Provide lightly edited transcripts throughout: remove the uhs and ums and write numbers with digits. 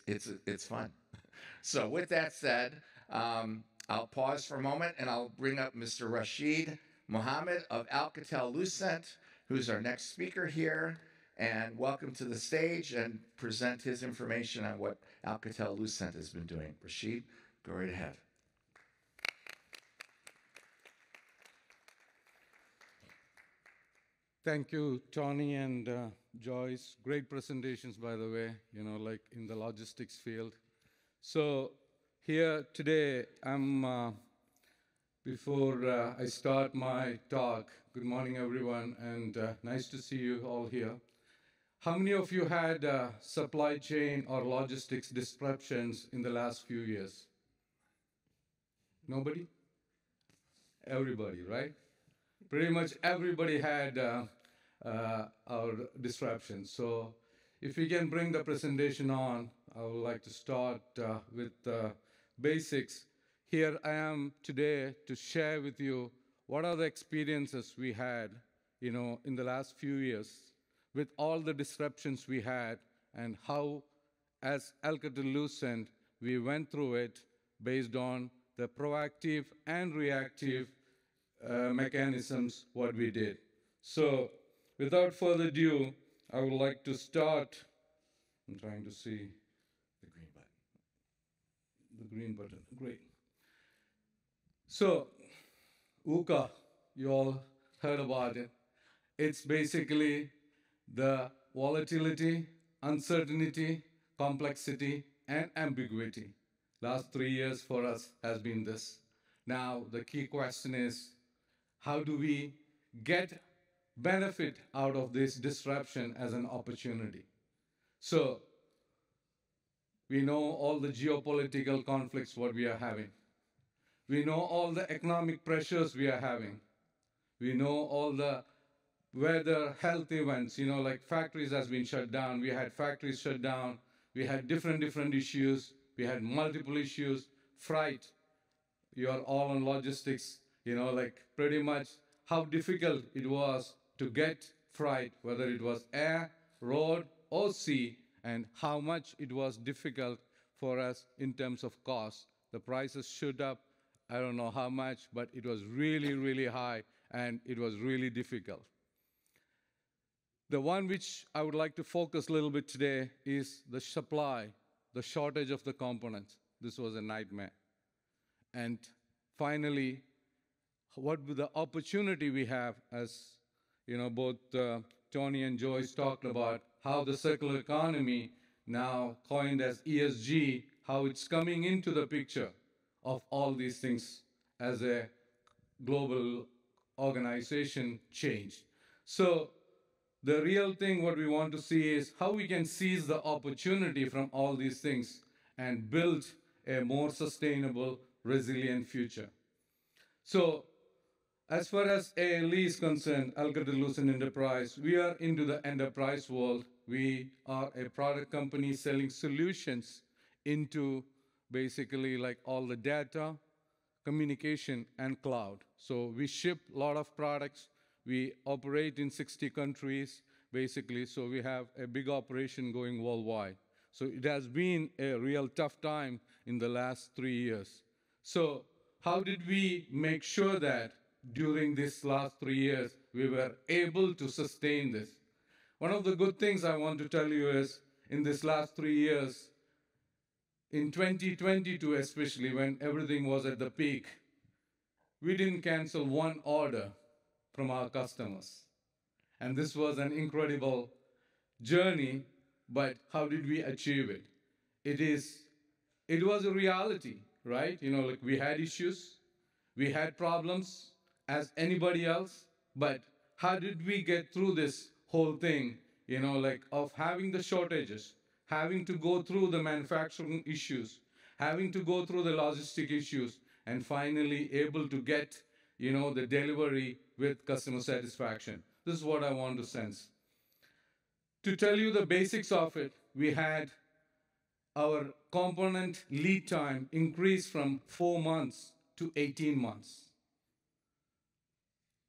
it's fun. So with that said, I'll pause for a moment and I'll bring up Mr. Rasheed Mohamad of Alcatel-Lucent, who's our next speaker here, and welcome to the stage and present his information on what Alcatel-Lucent has been doing. Rasheed, go right ahead. Thank you, Tony and Joyce. Great presentations, by the way, like in the logistics field. So here today, before I start my talk, good morning, everyone, and nice to see you all here. How many of you had supply chain or logistics disruptions in the last few years? Nobody? Everybody, right? Pretty much everybody had our disruptions. So if we can bring the presentation on, I would like to start with basics. Here I am today to share with you what are the experiences we had, in the last few years with all the disruptions we had and how, as Alcatel-Lucent, we went through it based on the proactive and reactive mechanisms, what we did. So without further ado, I would like to start. I'm trying to see The green button. the green button. Great. So VUCA, you all heard about it. It's basically the volatility, uncertainty, complexity, and ambiguity. Last 3 years for us has been this. Now, the key question is, how do we get benefit out of this disruption as an opportunity? So, we know all the geopolitical conflicts what we are having. We know all the economic pressures we are having. We know all the weather, health events, like factories has been shut down. We had factories shut down. We had different issues. We had multiple issues. Freight, you are all on logistics, like pretty much how difficult it was to get freight, whether it was air, road, or sea, and how much it was difficult for us in terms of cost. The prices shoot up, I don't know how much, but it was really, really high, and it was really difficult. The one which I would like to focus a little bit today is the supply, the shortage of the components. This was a nightmare. And finally, what the opportunity we have, as both Tony and Joyce talked about, how the circular economy, now coined as ESG, how it's coming into the picture of all these things as a global organization change. So the real thing what we want to see is how we can seize the opportunity from all these things and build a more sustainable, resilient future. So as far as ALE is concerned, Alcatel-Lucent Enterprise, we are into the enterprise world. We are a product company selling solutions into basically like all the data, communication, and cloud. So we ship a lot of products. We operate in 60 countries, basically, so we have a big operation going worldwide. So it has been a real tough time in the last 3 years. So how did we make sure that during these last 3 years we were able to sustain this? One of the good things I want to tell you is, in this last 3 years, in 2022 especially, when everything was at the peak, we didn't cancel one order from our customers. And this was an incredible journey, but how did we achieve it? It was a reality, right? Like we had issues, we had problems as anybody else, but how did we get through this whole thing, like of having the shortages, having to go through the manufacturing issues, having to go through the logistic issues, and finally able to get, the delivery with customer satisfaction. This is what I want to sense. To tell you the basics of it, we had our component lead time increase from 4 months to 18 months.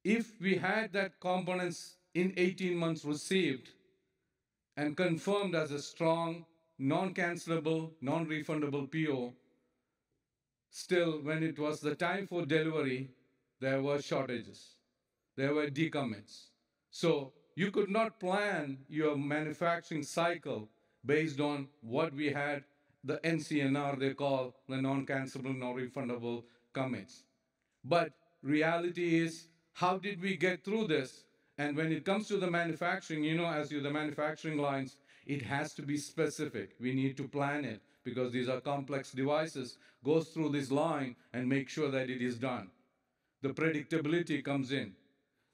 If we had that components in 18 months received and confirmed as a strong non-cancelable, non-refundable PO, still, when it was the time for delivery, there were shortages. There were decommits. So you could not plan your manufacturing cycle based on what we had, the NCNR they call the non-cancelable, non-refundable commits. But reality is, how did we get through this? And when it comes to the manufacturing, as you the manufacturing lines, it has to be specific. We need to plan it because these are complex devices, goes through this line and make sure that it is done. The predictability comes in.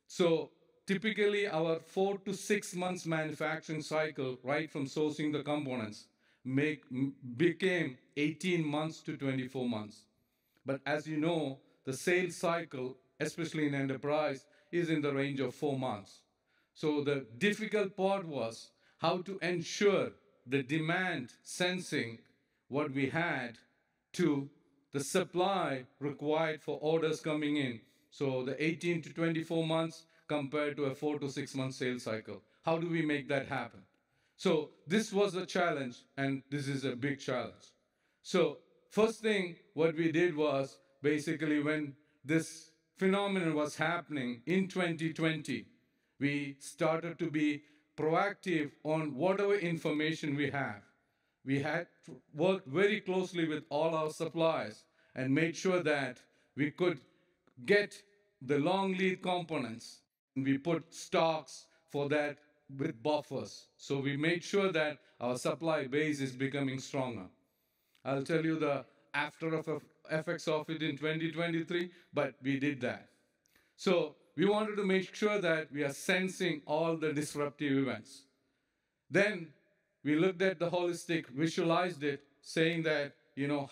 So typically our 4 to 6 months manufacturing cycle, right from sourcing the components, became 18 months to 24 months. But as you know, the sales cycle, especially in enterprise, is in the range of 4 months. So the difficult part was how to ensure the demand sensing what we had to the supply required for orders coming in. So the 18 to 24 months compared to a 4 to 6 month sales cycle. How do we make that happen? So this was a challenge, and this is a big challenge. So first thing what we did was basically when this phenomenon was happening in 2020, we started to be proactive on whatever information we have. We had to work very closely with all our suppliers and made sure that we could get the long lead components. And we put stocks for that with buffers. So we made sure that our supply base is becoming stronger. I'll tell you the effects of it in 2023, but we did that. So we wanted to make sure that we are sensing all the disruptive events. Then we looked at the holistic, visualized it, saying that,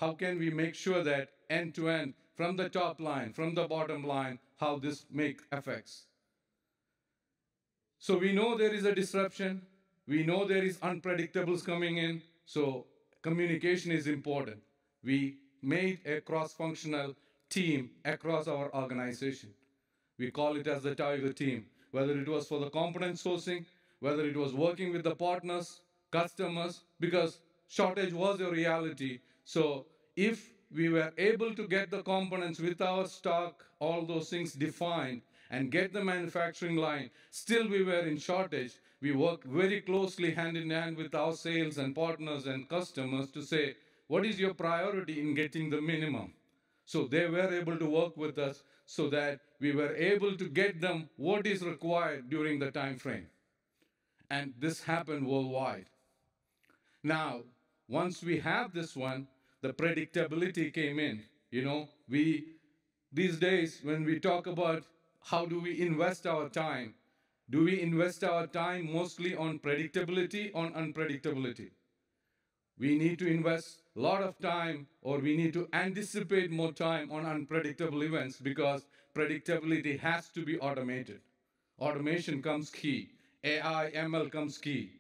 how can we make sure that end to end, from the top line, from the bottom line, how this make effects. So we know there is a disruption. We know there is unpredictables coming in. So communication is important. We made a cross-functional team across our organization. We call it as the Tiger team, whether it was for the component sourcing, whether it was working with the partners, customers, because shortage was a reality. So if we were able to get the components with our stock, all those things defined, and get the manufacturing line, still we were in shortage. We worked very closely hand in hand with our sales and partners and customers to say, what is your priority in getting the minimum? So they were able to work with us so that we were able to get them what is required during the time frame. And this happened worldwide. Now, once we have this one, the predictability came in. These days, when we talk about how do we invest our time, do we invest our time mostly on predictability or unpredictability? We need to invest a lot of time, or we need to anticipate more time on unpredictable events because predictability has to be automated. Automation comes key. AI, ML comes key.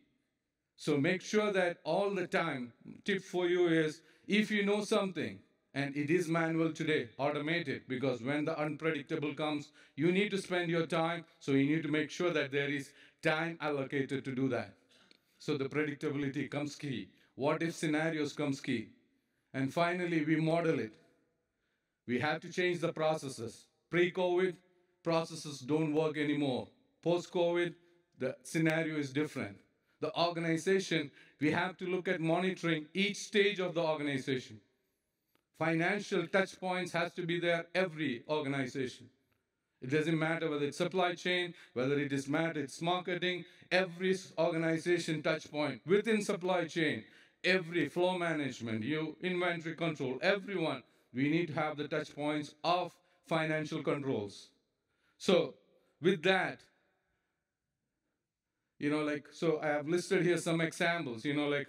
So make sure that all the time, tip for you is, if you know something, and it is manual today, automate it, because when the unpredictable comes, you need to spend your time, so you need to make sure that there is time allocated to do that. So the predictability comes key. What if scenarios comes key. And finally, we model it. We have to change the processes. Pre-COVID, processes don't work anymore. Post-COVID, the scenario is different. The organization, we have to look at monitoring each stage of the organization. Financial touch points has to be there every organization. It doesn't matter whether it's supply chain, whether it's marketing, every organization touch point within supply chain, every flow management, inventory control, everyone, we need to have the touch points of financial controls. So with that, so I have listed here some examples,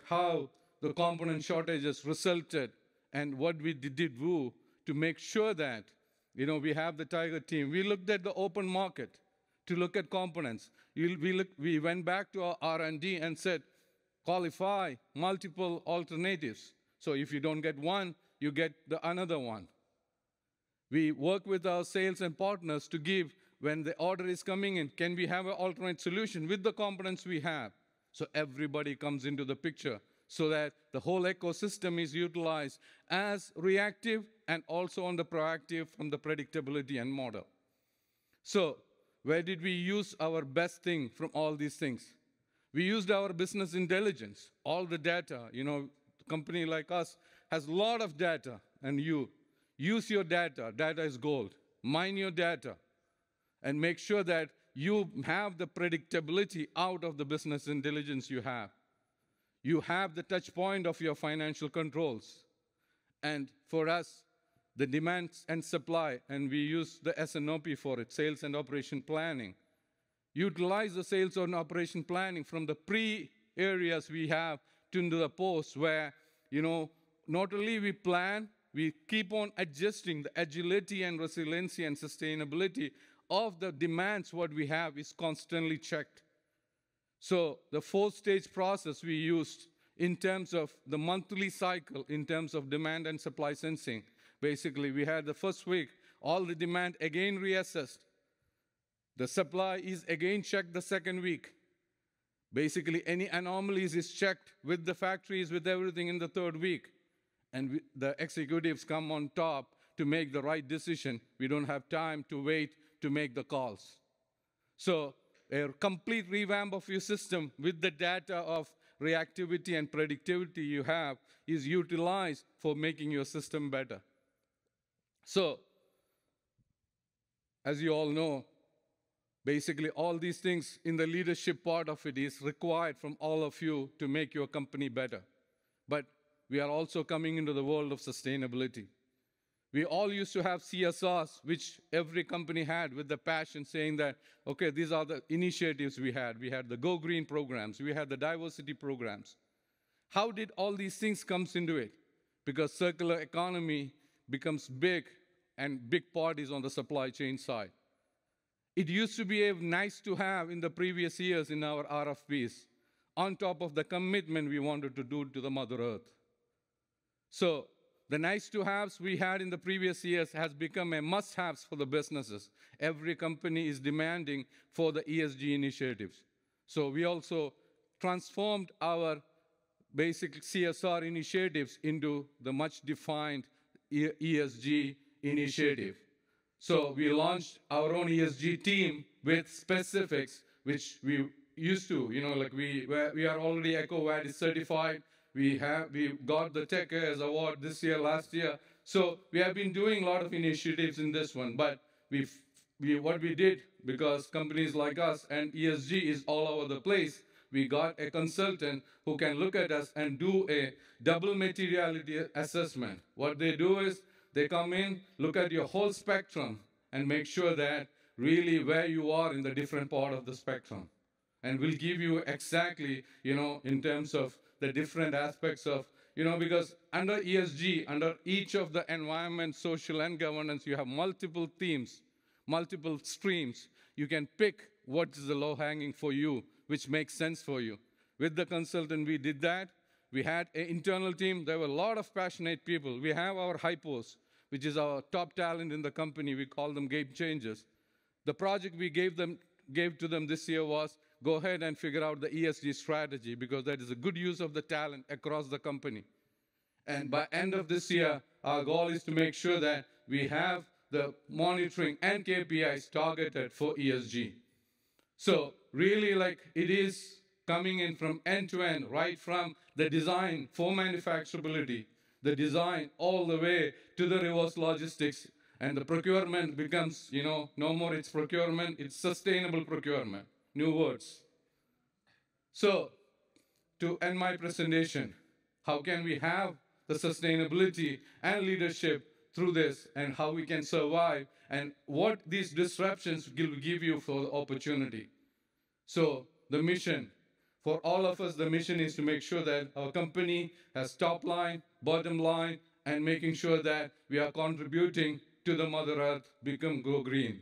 how the component shortages resulted and what we did do to make sure that, we have the Tiger team. We looked at the open market to look at components. We went back to our R&D and said, qualify multiple alternatives. So if you don't get one, you get the another one. We work with our sales and partners to give, when the order is coming in, can we have an alternate solution with the components we have? So everybody comes into the picture so that the whole ecosystem is utilized as reactive and also on the proactive from the predictability and model. So where did we use our best thing from all these things? We used our business intelligence, all the data. A company like us has a lot of data, and you use your data. Data is gold. Mine your data and make sure that you have the predictability out of the business intelligence you have. You have the touch point of your financial controls. And for us, the demand and supply, and we use the S&OP for it, sales and operation planning. Utilize the sales and operation planning from the pre-areas we have to the post where, not only we plan, we keep on adjusting the agility and resiliency and sustainability of the demands what we have is constantly checked. So the 4-stage process we used in terms of the monthly cycle, in terms of demand and supply sensing. Basically, we had the first week, all the demand again reassessed. The supply is again checked the second week. Basically, any anomalies is checked with the factories, with everything in the third week. And the executives come on top to make the right decision. We don't have time to wait to make the calls. So a complete revamp of your system with the data of reactivity and predictivity you have is utilized for making your system better. So, as you all know, basically all these things in the leadership part of it is required from all of you to make your company better. But we are also coming into the world of sustainability. We all used to have CSRs, which every company had with the passion saying that, okay, these are the initiatives we had. We had the Go Green programs. We had the diversity programs. How did all these things come into it? Because circular economy becomes big, and big part is on the supply chain side. It used to be a nice to have in the previous years in our RFPs, on top of the commitment we wanted to do to the Mother Earth. So the nice to haves we had in the previous years has become a must haves for the businesses. Every company is demanding for the ESG initiatives. So we also transformed our basic CSR initiatives into the much defined ESG initiative. So we launched our own ESG team with specifics, which we used to, we are already EcoVadis certified. We got the Tech Airs Award this year, last year. So we have been doing a lot of initiatives in this one. But what we did, because companies like us and ESG is all over the place, we got a consultant who can look at us and do a double materiality assessment. What they do is they come in, look at your whole spectrum, and make sure that really where you are in the different part of the spectrum. And we'll give you exactly, in terms of the different aspects of, because under ESG, under each of the environment, social, and governance, you have multiple themes, multiple streams. You can pick what is the low-hanging for you, which makes sense for you. With the consultant, we did that. We had an internal team. There were a lot of passionate people. We have our hypos, which is our top talent in the company. We call them game changers. The project we gave to them this year was go ahead and figure out the ESG strategy, because that is a good use of the talent across the company. And by end of this year, our goal is to make sure that we have the monitoring and KPIs targeted for ESG. So really, it is coming in from end to end, right from the design for manufacturability, the design all the way to the reverse logistics, and the procurement becomes, no more it's procurement, it's sustainable procurement. New words. So, to end my presentation, how can we have the sustainability and leadership through this, and how we can survive, and what these disruptions will give you for the opportunity. So, the mission, for all of us, the mission is to make sure that our company has top line, bottom line, and making sure that we are contributing to the Mother Earth, become Go Green.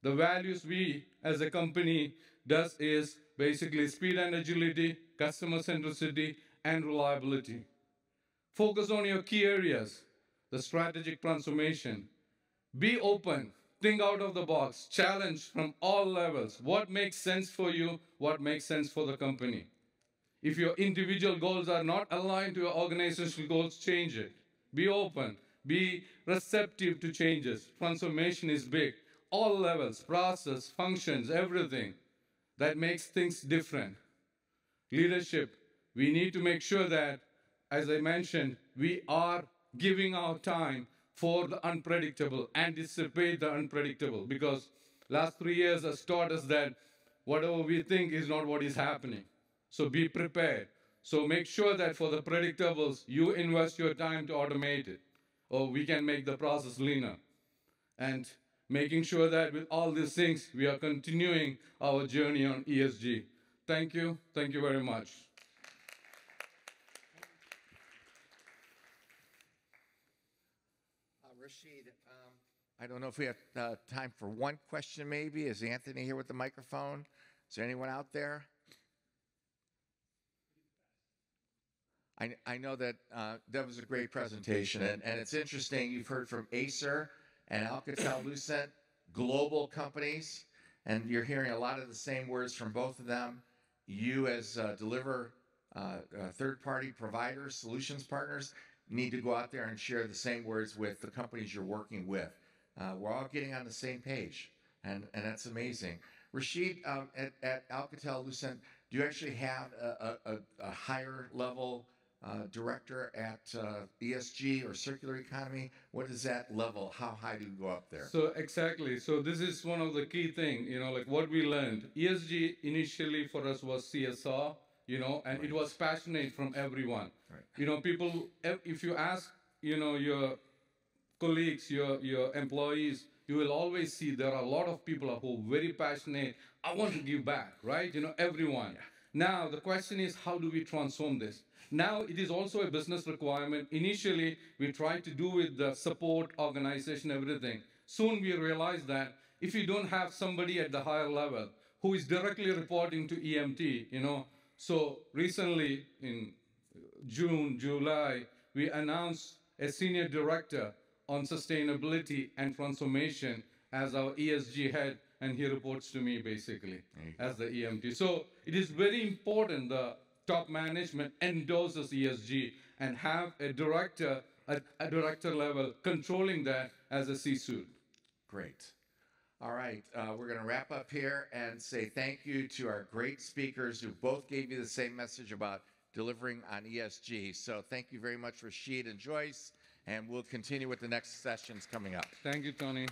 The values we as a company does is basically speed and agility, customer centricity, and reliability. Focus on your key areas, the strategic transformation. Be open, think out of the box, challenge from all levels. What makes sense for you, what makes sense for the company. If your individual goals are not aligned to your organizational goals, change it. Be open. Be receptive to changes. Transformation is big. All levels, process, functions, everything. That makes things different. Leadership, we need to make sure that, as I mentioned, we are giving our time for the unpredictable, anticipate the unpredictable, because last 3 years has taught us that whatever we think is not what is happening. So be prepared. So make sure that for the predictables, you invest your time to automate it, or we can make the process leaner. And making sure that with all these things, we are continuing our journey on ESG. Thank you. Thank you very much. Rasheed, I don't know if we have time for one question maybe. Is Anthony here with the microphone? Is there anyone out there? I know that that was a great presentation, and it's interesting. You've heard from Acer and Alcatel-Lucent, global companies, and you're hearing a lot of the same words from both of them. You as third-party providers, solutions partners, need to go out there and share the same words with the companies you're working with. We're all getting on the same page, and that's amazing. Rasheed, at Alcatel-Lucent, do you actually have a higher level director at ESG or circular economy? What is that level? How high do you go up there? So exactly. So this is one of the key things, like what we learned. ESG initially for us was CSR, and it was passionate from everyone. Right. People, if you ask, your colleagues, your employees, you will always see there are a lot of people who are very passionate. I want to give back, right? Everyone. Yeah. Now, the question is, how do we transform this? Now, it is also a business requirement. Initially, we tried to do with the support, organization, everything. Soon we realized that if you don't have somebody at the higher level who is directly reporting to EMT, so recently in June, July, we announced a senior director on sustainability and transformation as our ESG head, and he reports to me basically as the EMT. So it is very important the top management endorses ESG and have a director at a director level controlling that as a C-suite. Great. All right, we're going to wrap up here and say thank you to our great speakers who both gave you the same message about delivering on ESG. So thank you very much, Rasheed and Joyce, and we'll continue with the next sessions coming up. Thank you, Tony.